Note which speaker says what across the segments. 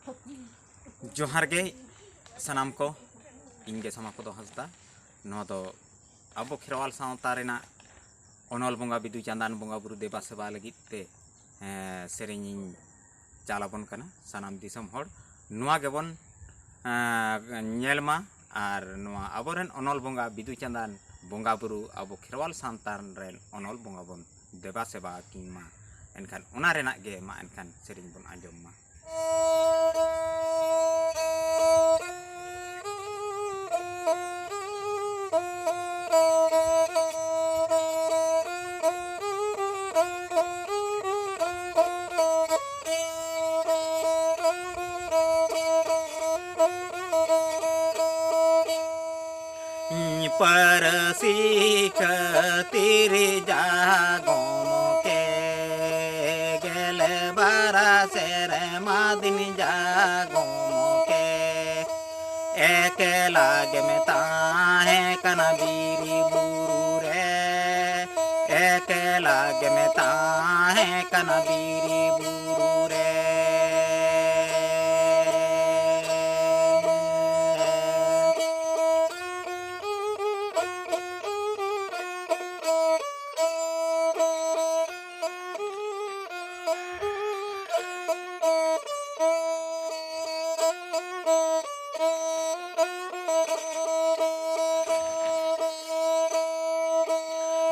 Speaker 1: जोहार गे सानाम को इनगे समा को हंसदा नवा दो अब खेरवाल सावता रेना अनल बंगा बिदु चांदान बंगा बुरु देवा सेवा लगित ते सेरेनी चालाबन कना सानाम दिसम हर नुआ गेबन नेलमा आर नुआ अबोरेन अनल बंगा बिदु चांदान बंगा बुरु अब खेरवाल सांतान रेन अनल बंगा बन देवा सेवा किमा एनखान ओना रेना गे मा एनखान सेरेनी बन आंजम मा परसी खतीरी जागोम के गेले बारा सेर मादिन जागोम के एक लागे में ताहे कना बीरी बुरु रे एक लागे में ताहे कना बीरी बुरु रे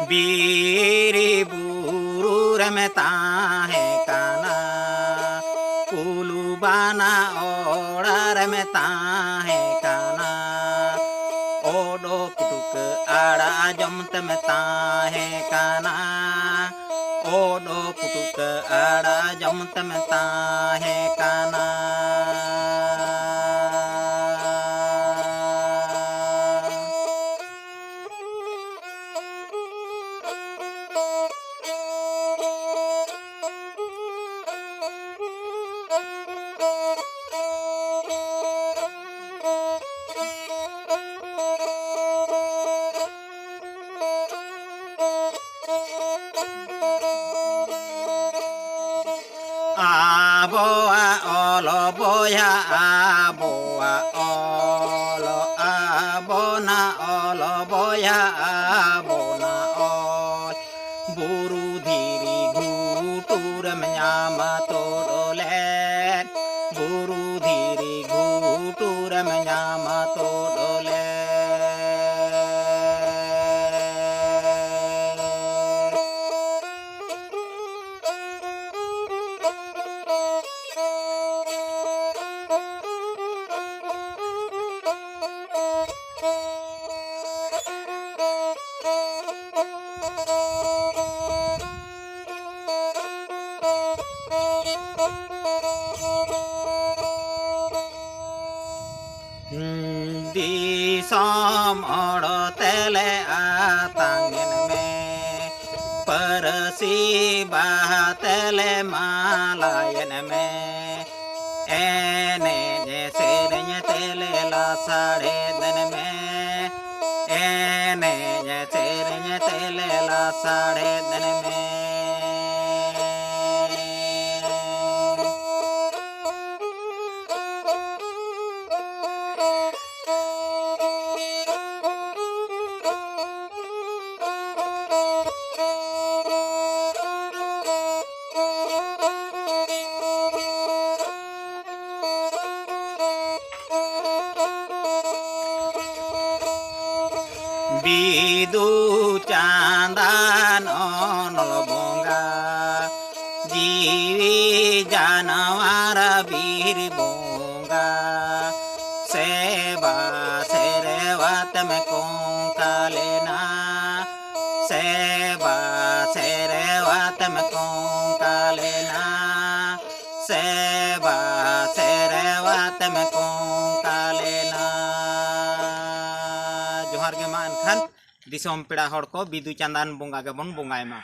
Speaker 1: बीरी बुरु रमता है काना कुलुबाना ओड़ा रमता है काना ओडो पुटुक आड़ा जमत मता है काना ओडो पुटुक आड़ा जमत मता है काना Aboa olo boya aboa olo abona olo boya abona ol buru dhiri gutur menyama todole buru dhiri gutur menyama todole दिसम अड़तेले आतांगन में परसी बातेले मालायन में एने जैसे तेले ला साढ़े दिन में एने जैसे तेले ला साढ़े दिन में बिदु चांदान अनल बंगा जीवी जानवर बीर बंगा सेवा सेरेवत में कोंकालेना सेवा सेरेवत में कोंकालेना सेवा सेरेवत में कोंकालेना जोहार गे मा एनखान दिसम पेड़ा हड़ को बिदु चांदान बंगा के बन बंगाय मा।